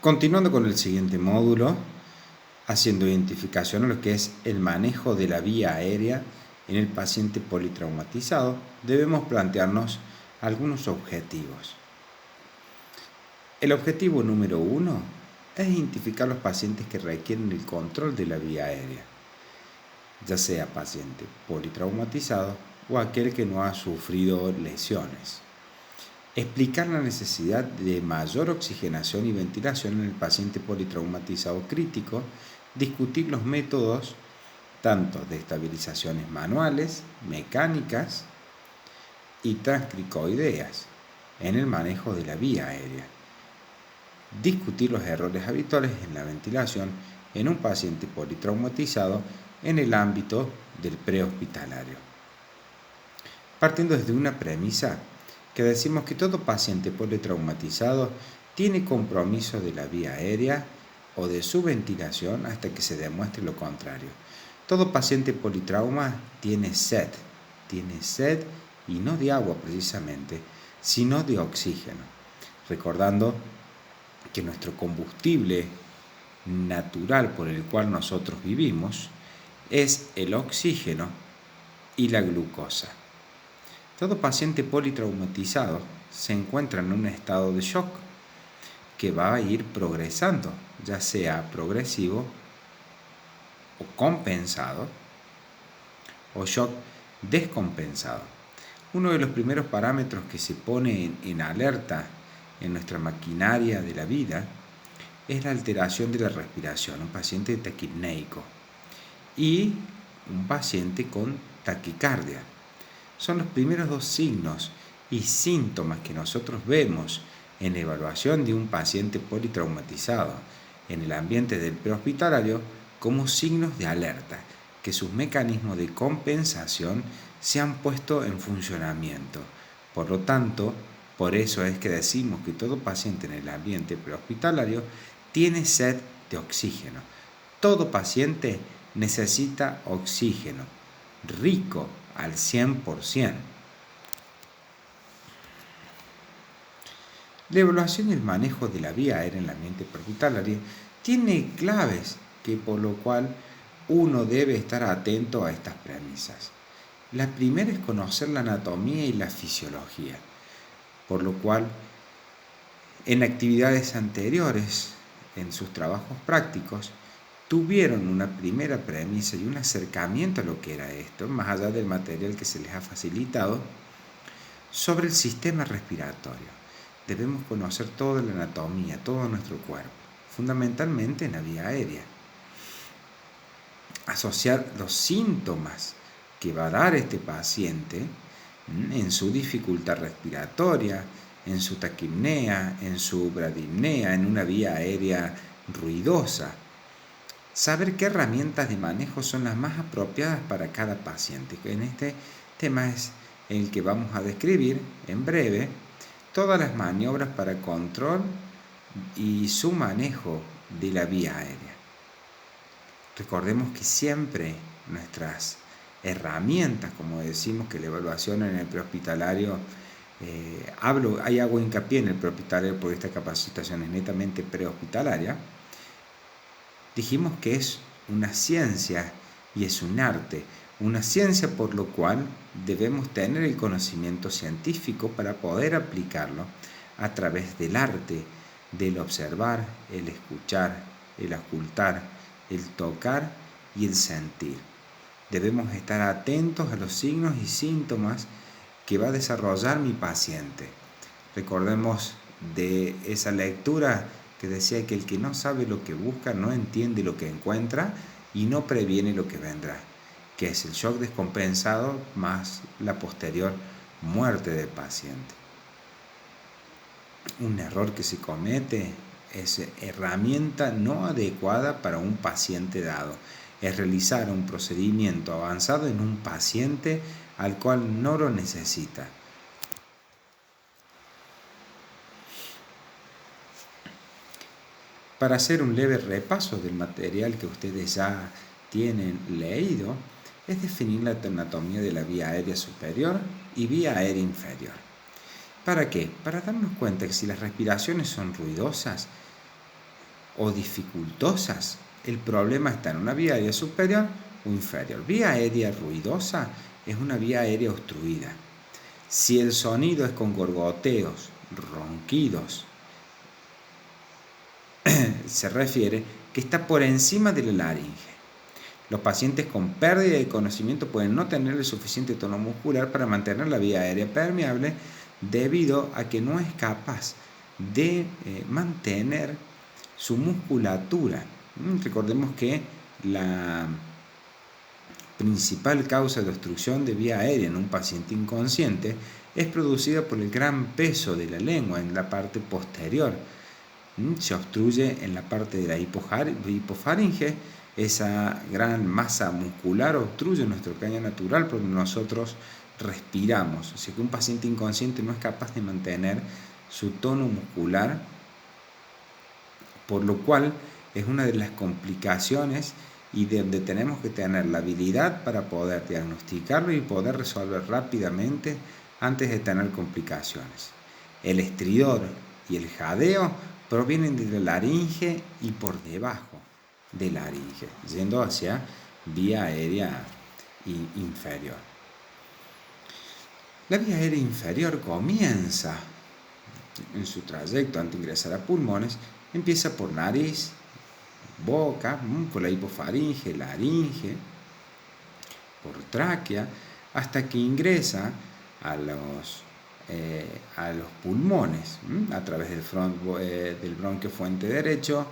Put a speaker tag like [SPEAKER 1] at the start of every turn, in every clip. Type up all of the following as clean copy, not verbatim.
[SPEAKER 1] Continuando con el siguiente módulo, haciendo identificación a lo que es el manejo de la vía aérea en el paciente politraumatizado, debemos plantearnos algunos objetivos. El objetivo número 1 es identificar los pacientes que requieren el control de la vía aérea, ya sea paciente politraumatizado o aquel que no ha sufrido lesiones. Explicar la necesidad de mayor oxigenación y ventilación en el paciente politraumatizado crítico, discutir los métodos tanto de estabilizaciones manuales, mecánicas y transcricoideas en el manejo de la vía aérea. Discutir los errores habituales en la ventilación en un paciente politraumatizado en el ámbito del prehospitalario. Partiendo desde una premisa que decimos que todo paciente politraumatizado tiene compromiso de la vía aérea o de su ventilación hasta que se demuestre lo contrario. Todo paciente politrauma tiene sed y no de agua precisamente, sino de oxígeno. Recordando que nuestro combustible natural por el cual nosotros vivimos es el oxígeno y la glucosa. Todo paciente politraumatizado se encuentra en un estado de shock que va a ir progresando, ya sea progresivo o compensado o shock descompensado. Uno de los primeros parámetros que se pone en alerta en nuestra maquinaria de la vida es la alteración de la respiración, un paciente taquipneico y un paciente con taquicardia. Son los primeros dos signos y síntomas que nosotros vemos en la evaluación de un paciente politraumatizado en el ambiente del prehospitalario como signos de alerta, que sus mecanismos de compensación se han puesto en funcionamiento. Por lo tanto, por eso es que decimos que todo paciente en el ambiente prehospitalario tiene sed de oxígeno. Todo paciente necesita oxígeno, rico al 100%. La evaluación y el manejo de la vía aérea en el ambiente prehospitalario tiene claves por lo cual uno debe estar atento a estas premisas. La primera es conocer la anatomía y la fisiología, por lo cual en actividades anteriores, en sus trabajos prácticos, tuvieron una primera premisa y un acercamiento a lo que era esto, más allá del material que se les ha facilitado, sobre el sistema respiratorio. Debemos conocer toda la anatomía, todo nuestro cuerpo, fundamentalmente en la vía aérea. Asociar los síntomas que va a dar este paciente en su dificultad respiratoria, en su taquipnea, en su bradipnea, en una vía aérea ruidosa. Saber qué herramientas de manejo son las más apropiadas para cada paciente. En este tema es el que vamos a describir en breve todas las maniobras para control y su manejo de la vía aérea. Recordemos que siempre nuestras herramientas, como decimos que la evaluación en el prehospitalario, hago hincapié en el prehospitalario porque esta capacitación es netamente prehospitalaria. Dijimos que es una ciencia y es un arte, una ciencia por lo cual debemos tener el conocimiento científico para poder aplicarlo a través del arte, del observar, el escuchar, el ocultar, el tocar y el sentir. Debemos estar atentos a los signos y síntomas que va a desarrollar mi paciente. Recordemos de esa lectura que decía que el que no sabe lo que busca no entiende lo que encuentra y no previene lo que vendrá, que es el shock descompensado más la posterior muerte del paciente. Un error que se comete es herramienta no adecuada para un paciente dado. Es realizar un procedimiento avanzado en un paciente al cual no lo necesita. Para hacer un leve repaso del material que ustedes ya tienen leído, es definir la anatomía de la vía aérea superior y vía aérea inferior. ¿Para qué? Para darnos cuenta que si las respiraciones son ruidosas, o dificultosas, el problema está en una vía aérea superior o inferior. Vía aérea ruidosa es una vía aérea obstruida. Si el sonido es con gorgoteos, ronquidos, se refiere que está por encima de la laringe. Los pacientes con pérdida de conocimiento pueden no tener el suficiente tono muscular para mantener la vía aérea permeable debido a que no es capaz de mantener su musculatura. Recordemos que la principal causa de obstrucción de vía aérea en un paciente inconsciente es producida por el gran peso de la lengua en la parte posterior. Se obstruye en la parte de la hipofaringe. Esa gran masa muscular obstruye nuestro caño natural porque nosotros respiramos. O sea que un paciente inconsciente no es capaz de mantener su tono muscular, por lo cual es una de las complicaciones y de donde tenemos que tener la habilidad para poder diagnosticarlo y poder resolver rápidamente antes de tener complicaciones. El estridor y el jadeo provienen de la laringe y por debajo de la laringe, yendo hacia vía aérea inferior. La vía aérea inferior comienza en su trayecto antes de ingresar a pulmones, empieza por nariz, boca, por la hipofaringe, laringe, por tráquea, hasta que ingresa a los pulmones, a través del bronquio fuente derecho,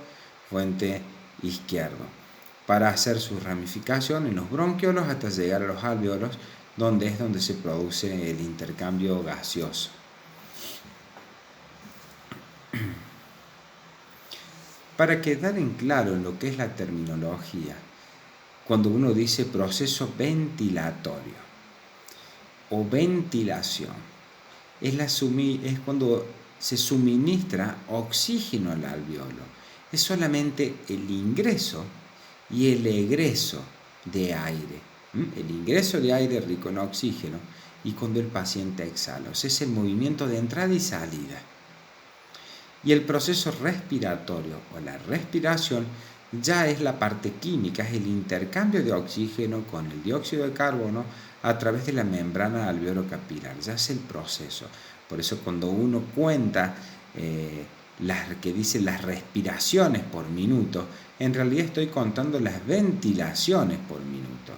[SPEAKER 1] fuente izquierdo, para hacer su ramificación en los bronquiolos hasta llegar a los alvéolos, donde se produce el intercambio gaseoso. Para quedar en claro en lo que es la terminología, cuando uno dice proceso ventilatorio o ventilación, es cuando se suministra oxígeno al alvéolo. Es solamente el ingreso y el egreso de aire. El ingreso de aire rico en oxígeno y cuando el paciente exhala. O sea, es el movimiento de entrada y salida. Y el proceso respiratorio o la respiración ya es la parte química, es el intercambio de oxígeno con el dióxido de carbono a través de la membrana alveolo-capilar, ya es el proceso. Por eso cuando uno cuenta que dice las respiraciones por minuto, en realidad estoy contando las ventilaciones por minuto.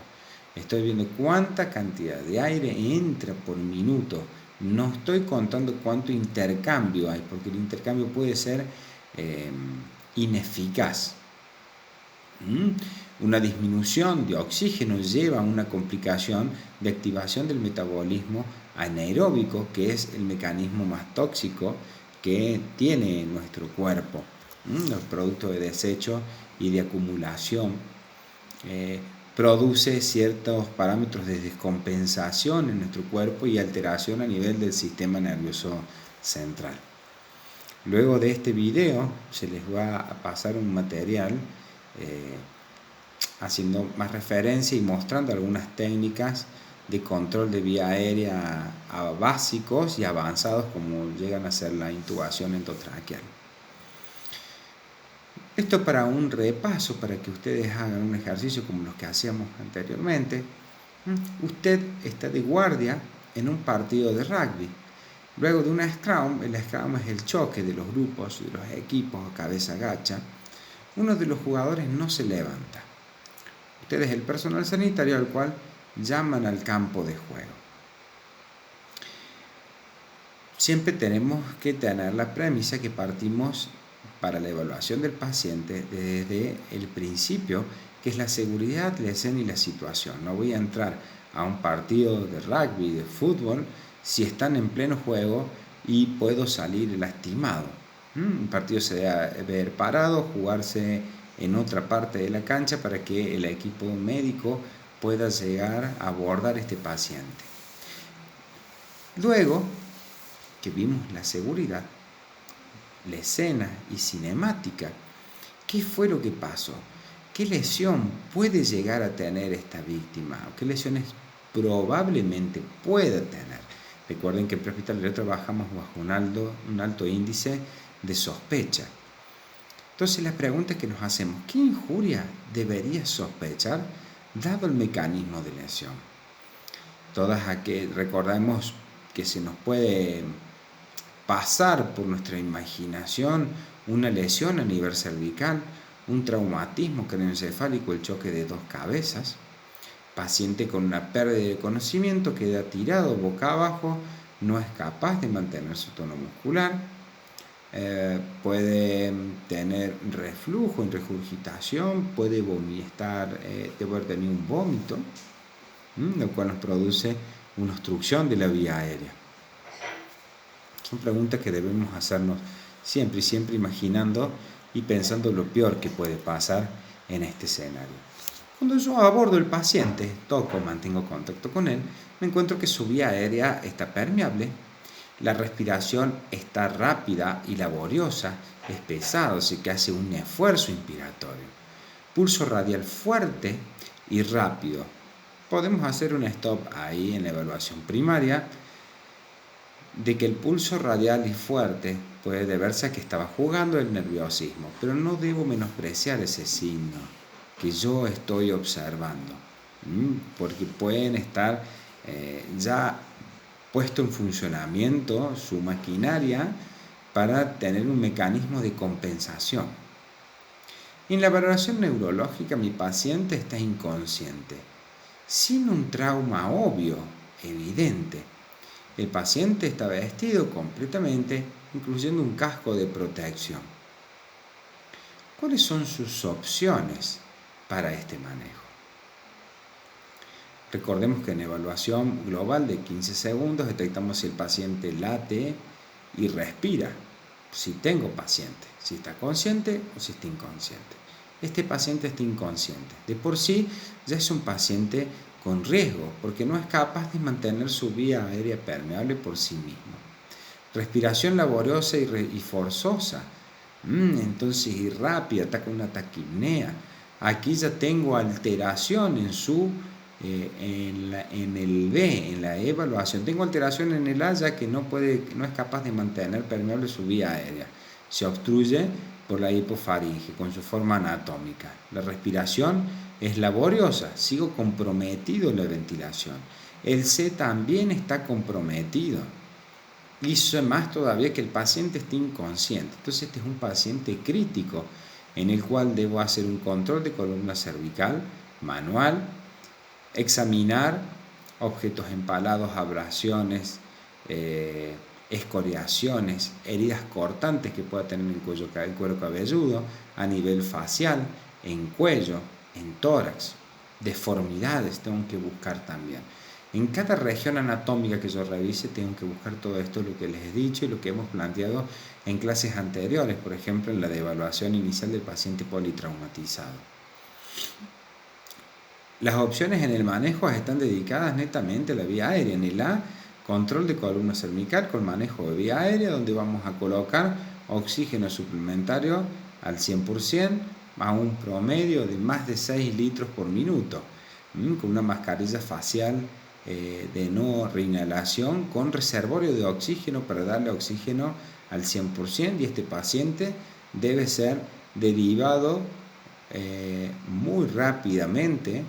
[SPEAKER 1] Estoy viendo cuánta cantidad de aire entra por minuto. No estoy contando cuánto intercambio hay, porque el intercambio puede ser ineficaz. Una disminución de oxígeno lleva a una complicación de activación del metabolismo anaeróbico, que es el mecanismo más tóxico que tiene nuestro cuerpo. Los productos de desecho y de acumulación produce ciertos parámetros de descompensación en nuestro cuerpo y alteración a nivel del sistema nervioso central. Luego de este video se les va a pasar un material haciendo más referencia y mostrando algunas técnicas de control de vía aérea básicos y avanzados, como llegan a ser la intubación endotraqueal. Esto para un repaso, para que ustedes hagan un ejercicio como los que hacíamos anteriormente. Usted está de guardia en un partido de rugby. Luego de una scrum, el scrum es el choque de los grupos, de los equipos a cabeza gacha. Uno de los jugadores no se levanta. Usted es el personal sanitario al cual llaman al campo de juego. Siempre tenemos que tener la premisa que partimos para la evaluación del paciente desde el principio, que es la seguridad, la escena y la situación. No voy a entrar a un partido de rugby, de fútbol, si están en pleno juego y puedo salir lastimado. Un partido se debe ver parado, jugarse en otra parte de la cancha para que el equipo médico pueda llegar a abordar este paciente. Luego que vimos la seguridad, la escena y cinemática, ¿qué fue lo que pasó? ¿Qué lesión puede llegar a tener esta víctima? ¿O qué lesiones probablemente pueda tener? Recuerden que en prehospitalario trabajamos bajo un alto índice de sospecha. Entonces la pregunta que nos hacemos, ¿qué injuria debería sospechar dado el mecanismo de lesión? Recordemos que se nos puede pasar por nuestra imaginación una lesión a nivel cervical, un traumatismo craneoencefálico, el choque de dos cabezas, paciente con una pérdida de conocimiento queda tirado boca abajo, no es capaz de mantener su tono muscular, puede tener reflujo, regurgitación, puede vomitar, debe haber tenido un vómito, lo cual nos produce una obstrucción de la vía aérea. Son preguntas que debemos hacernos siempre y siempre imaginando y pensando lo peor que puede pasar en este escenario. Cuando yo abordo el paciente, toco, mantengo contacto con él, me encuentro que su vía aérea está permeable, la respiración está rápida y laboriosa, es pesado, así que hace un esfuerzo inspiratorio. Pulso radial fuerte y rápido. Podemos hacer un stop ahí en la evaluación primaria de que el pulso radial y fuerte puede deberse a que estaba jugando el nerviosismo, pero no debo menospreciar ese signo que yo estoy observando, porque pueden estar ya puesto en funcionamiento su maquinaria para tener un mecanismo de compensación. En la valoración neurológica mi paciente está inconsciente, sin un trauma obvio, evidente. El paciente está vestido completamente, incluyendo un casco de protección. ¿Cuáles son sus opciones para este manejo? Recordemos que en evaluación global de 15 segundos detectamos si el paciente late y respira, si tengo paciente, si está consciente o si está inconsciente. Este paciente está inconsciente. De por sí ya es un paciente con riesgo porque no es capaz de mantener su vía aérea permeable por sí mismo. Respiración laboriosa y forzosa, entonces y rápida, ataca una taquipnea. Aquí ya tengo alteración en el B, en la evaluación. Tengo alteración en el A ya que no es capaz de mantener permeable su vía aérea. Se obstruye por la hipofaringe con su forma anatómica. La respiración es laboriosa, sigo comprometido en la ventilación. El C también está comprometido. Y más todavía que el paciente esté inconsciente. Entonces este es un paciente crítico en el cual debo hacer un control de columna cervical manual, examinar objetos empalados, abrasiones, escoriaciones, heridas cortantes que pueda tener en el cuero cabelludo, a nivel facial, en cuello, en tórax, deformidades tengo que buscar también. En cada región anatómica que yo revise tengo que buscar todo esto, lo que les he dicho y lo que hemos planteado en clases anteriores, por ejemplo en la de evaluación inicial del paciente politraumatizado. Las opciones en el manejo están dedicadas netamente a la vía aérea. En el A, control de columna cervical con manejo de vía aérea, donde vamos a colocar oxígeno suplementario al 100% a un promedio de más de 6 litros por minuto, con una mascarilla facial de no reinhalación con reservorio de oxígeno para darle oxígeno al 100%, y este paciente debe ser derivado muy rápidamente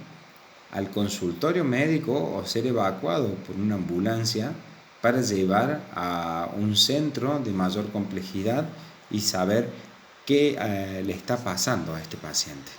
[SPEAKER 1] al consultorio médico o ser evacuado por una ambulancia para llevar a un centro de mayor complejidad y saber qué le está pasando a este paciente.